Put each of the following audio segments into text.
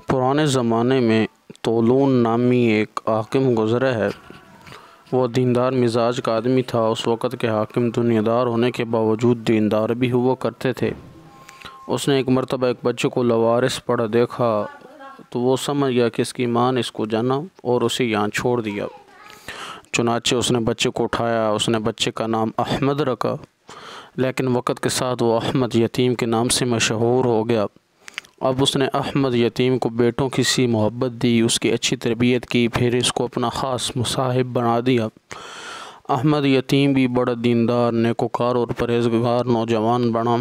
پرانے زمانے میں طولون نامی ایک حاکم گزرا ہے۔ وہ دیندار مزاج کا آدمی تھا۔ اس وقت کے حاکم دنیا دار ہونے کے باوجود دیندار بھی ہوا کرتے تھے۔ اس نے ایک مرتبہ ایک بچے کو لوارث پڑا دیکھا تو وہ سمجھ گیا کہ اس کی ماں نے اس کو جانا اور اسے یہاں چھوڑ دیا۔ چنانچہ اس نے بچے کو اٹھایا۔ اس نے بچے کا نام احمد رکھا، لیکن وقت کے ساتھ وہ احمد یتیم کے نام سے مشہور ہو گیا۔ اب اس نے احمد یتیم کو بیٹوں کی سی محبت دی، اس کی اچھی تربیت کی، پھر اس کو اپنا خاص مصاحب بنا دیا۔ احمد یتیم بھی بڑا دیندار، نیکوکار اور پرہیزگار نوجوان بنا۔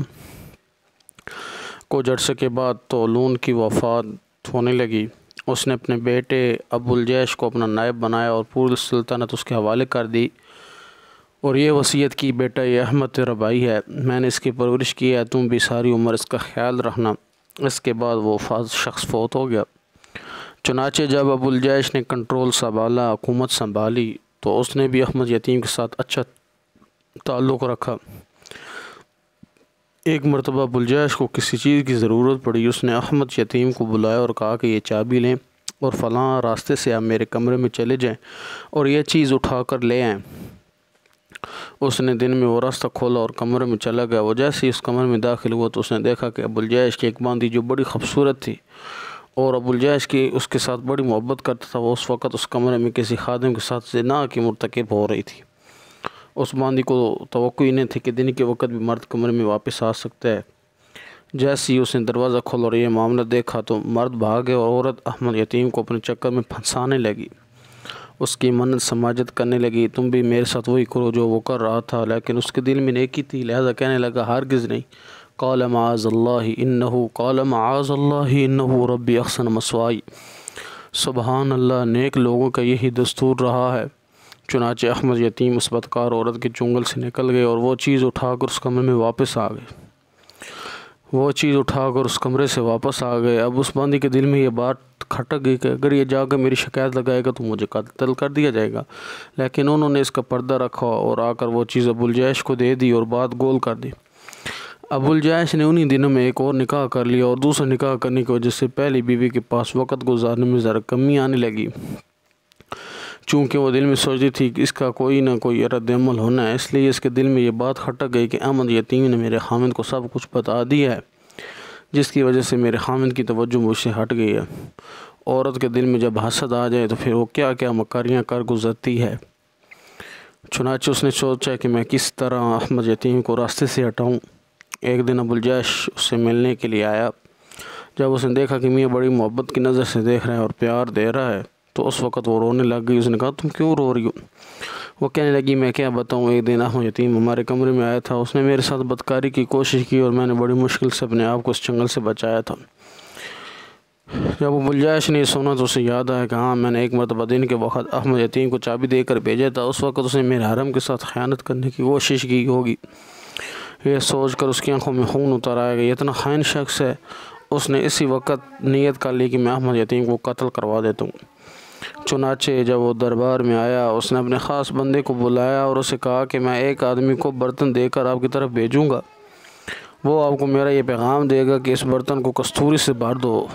کچھ عرصے کے بعد طولون کی وفات ہونے لگی۔ اس نے اپنے بیٹے ابو الجیش کو اپنا نائب بنایا اور پوری سلطنت اس کے حوالے کر دی، اور یہ وصیت کی، بیٹا یہ احمد تیرا بھائی ہے، میں نے اس کی پرورش کی ہے، تم بھی ساری عمر اس کا خیال رکھنا۔ اس کے بعد وہ شخص فوت ہو گیا۔ چنانچہ جب ابو الجیش نے کنٹرول سنبھالا، حکومت سنبھالی، تو اس نے بھی احمد یتیم کے ساتھ اچھا تعلق رکھا۔ ایک مرتبہ ابو الجیش کو کسی چیز کی ضرورت پڑی۔ اس نے احمد یتیم کو بلایا اور کہا کہ یہ چابی لیں اور فلاں راستے سے آپ میرے کمرے میں چلے جائیں اور یہ چیز اٹھا کر لے آئیں۔ اس نے دن میں وہ راستہ کھولا اور کمرے میں چلا گیا۔ وہ جیسے ہی اس کمرے میں داخل ہوا تو اس نے دیکھا کہ ابو الجیش کی ایک باندی جو بڑی خوبصورت تھی اور ابو الجیش کی اس کے ساتھ بڑی محبت کرتا تھا، وہ اس وقت اس کمرے میں کسی خادم کے ساتھ زنا کی مرتکب ہو رہی تھی۔ اس باندی کو توقع ہی نہیں تھی کہ دن کے وقت بھی مرد کمرے میں واپس آ سکتا ہے۔ جیسے ہی اس نے دروازہ کھولا اور یہ معاملہ دیکھا تو مرد بھاگے اور عورت احمد یتیم کو اپنے چکر میں پھنسانے لگی۔ اس کی منت سماجت کرنے لگی، تم بھی میرے ساتھ وہی کرو جو وہ کر رہا تھا، لیکن اس کے دل میں نیکی تھی، لہذا کہنے لگا ہرگز نہیں۔ قال معاذ اللہ انہ ربی احسن مثوائی، سبحان اللہ، نیک لوگوں کا یہی دستور رہا ہے۔ چنانچہ احمد یتیم اس بدکار عورت کے چنگل سے نکل گئے اور وہ چیز اٹھا کر اس کمرے میں واپس آ گئے۔ اب اس باندی کے دل میں یہ بات کھٹک گئی کہ اگر یہ جا کر میری شکایت لگائے گا تو مجھے قتل کر دیا جائے گا، لیکن انہوں نے اس کا پردہ رکھا اور آ کر وہ چیز ابو الجیش کو دے دی اور بات گول کر دی۔ ابو الجیش نے انہی دنوں میں ایک اور نکاح کر لیا اور دوسرا نکاح کرنے کی وجہ سے پہلی بیوی کے پاس وقت گزارنے میں ذرا کمی آنے لگی۔ چونکہ وہ دل میں سوچتی تھی کہ اس کا کوئی نہ کوئی رد عمل ہونا ہے، اس لیے اس کے دل میں یہ بات کھٹک گئی کہ احمد یتیم نے میرے خامند کو سب کچھ بتا دیا ہے، جس کی وجہ سے میرے خامند کی توجہ مجھ سے ہٹ گئی ہے۔ عورت کے دل میں جب حسد آ جائے تو پھر وہ کیا کیا مکاریاں کر گزرتی ہے۔ چنانچہ اس نے سوچا کہ میں کس طرح احمد یتیم کو راستے سے ہٹاؤں۔ ایک دن ابو الجیش اس سے ملنے کے لیے آیا۔ جب اس نے دیکھا کہ میاں بڑی محبت کی نظر سے دیکھ رہا ہے اور پیار دے رہا ہے تو اس وقت وہ رونے لگ گئی۔ اس نے کہا تم کیوں رو رہی ہو؟ وہ کہنے لگی میں کیا بتاؤں، ایک دن احمد یتیم ہمارے کمرے میں آیا تھا، اس نے میرے ساتھ بدکاری کی کوشش کی اور میں نے بڑی مشکل سے اپنے آپ کو اس چنگل سے بچایا تھا۔ جب ابو الجیش نے یہ سنا تو اسے یاد آیا کہ ہاں میں نے ایک مرتبہ دن کے وقت احمد یتیم کو چابی دے کر بھیجا تھا، اس وقت اس نے میرے حرم کے ساتھ خیانت کرنے کی کوشش کی ہوگی۔ یہ سوچ کر اس کی آنکھوں میں خون اتر آیا کہ یہ اتنا خائن شخص ہے۔ اس نے اسی وقت نیت کر لی کہ میں احمد یتیم کو قتل کروا دیتا ہوں۔ چنانچہ جب وہ دربار میں آیا، اس نے اپنے خاص بندے کو بلایا اور اسے کہا کہ میں ایک آدمی کو برتن دے کر آپ کی طرف بھیجوں گا، وہ آپ کو میرا یہ پیغام دے گا کہ اس برتن کو کستوری سے بھر دو۔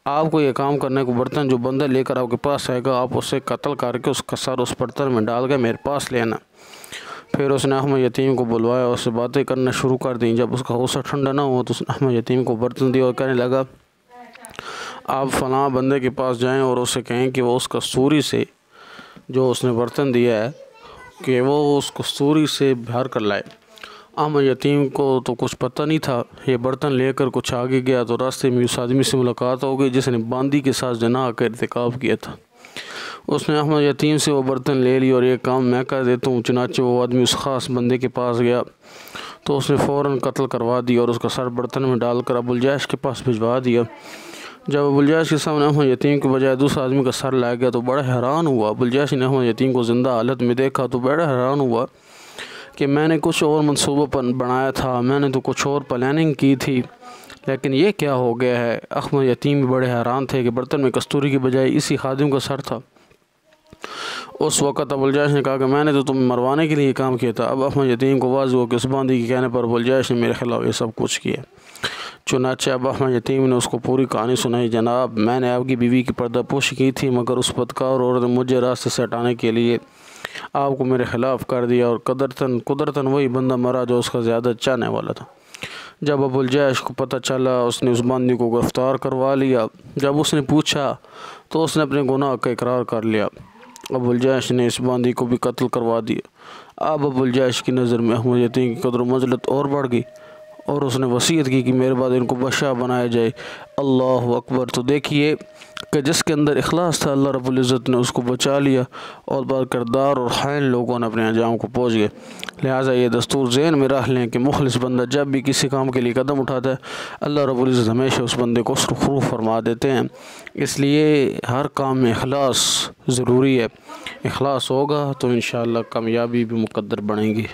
آپ کو یہ کام کرنے کو برتن جو بندہ لے کر آپ کے پاس آئے گا، آپ اسے قتل کر کے اس کا سر اس برتن میں ڈال کے میرے پاس لینا۔ پھر اس نے احمد یتیم کو بلوایا اور اس سے باتیں کرنا شروع کر دیں۔ جب اس کا غصہ ٹھنڈا نہ ہوا تو اس نے احمد یتیم کو برتن دیا اور کہنے لگا آپ فلاں بندے کے پاس جائیں اور اسے کہیں کہ وہ اس کستوری سے جو اس نے برتن دیا ہے کہ وہ اس کستوری سے بھر کر لائے۔ احمد یتیم کو تو کچھ پتہ نہیں تھا۔ یہ برتن لے کر کچھ آگے گیا تو راستے میں اس آدمی سے ملاقات ہو گئی جس نے باندی کے ساتھ زنا کا ارتکاب کیا تھا۔ اس نے احمد یتیم سے وہ برتن لے لی اور یہ کام میں کر دیتا ہوں۔ چنانچہ وہ آدمی اس خاص بندے کے پاس گیا تو اس نے فوراً قتل کروا دیا اور اس کا سر برتن میں ڈال کر ابو الجیش کے پاس بھجوا دیا۔ جب ابو الجیش کے سامنے احمد یتیم کے بجائے دوسرا آدمی کا سر لایا گیا تو بڑا حیران ہوا۔ ابو الجیش نے احمد یتیم کو زندہ حالت میں دیکھا تو بڑا حیران ہوا کہ میں نے کچھ اور منصوبہ بنایا تھا، میں نے تو کچھ اور پلاننگ کی تھی، لیکن یہ کیا ہو گیا ہے۔ احمد یتیم بھی بڑے حیران تھے کہ برتن میں کستوری کی بجائے اسی خادم کا سر تھا۔ اس وقت ابو الجیش نے کہا کہ میں نے تو تمہیں مروانے کے لیے کام کیا تھا۔ اب احمد یتیم کو واضح ہو کہ اس باندی کے کہنے پر ابو الجیش نے میرے خلاف یہ سب کچھ کیا۔ چنانچہ اب احمد یتیم نے اس کو پوری کہانی سنائی۔ جناب، میں نے آپ کی بیوی کی پردہ پوشی کی تھی، مگر اس بدکار عورت نے مجھے راستے سے ہٹانے کے لیے آپ کو میرے خلاف کر دیا، اور قدرتاً وہی بندہ مرا جو اس کا زیادہ چاہنے والا تھا۔ جب ابو الجیش کو پتہ چلا، اس نے اس بندی کو گرفتار کروا لیا۔ جب اس نے پوچھا تو اس نے اپنے گناہ کا اقرار کر لیا۔ ابو الجیش نے اس بندی کو بھی قتل کروا دیا۔ اب ابو الجیش کی نظر میں احمد یتیم کی قدر و منزلت اور بڑھ گئی، اور اس نے وصیت کی کہ میرے بعد ان کو بادشاہ بنایا جائے۔ اللہ اکبر! تو دیکھیے کہ جس کے اندر اخلاص تھا، اللہ رب العزت نے اس کو بچا لیا، اور بعض کردار اور خائن لوگوں نے اپنے انجام کو پہنچ گئے۔ لہٰذا یہ دستور ذہن میں رکھ لیں کہ مخلص بندہ جب بھی کسی کام کے لیے قدم اٹھاتا ہے، اللہ رب العزت ہمیشہ اس بندے کو سرخروح فرما دیتے ہیں۔ اس لیے ہر کام میں اخلاص ضروری ہے۔ اخلاص ہوگا تو انشاءاللہ کامیابی بھی مقدر بنے گی۔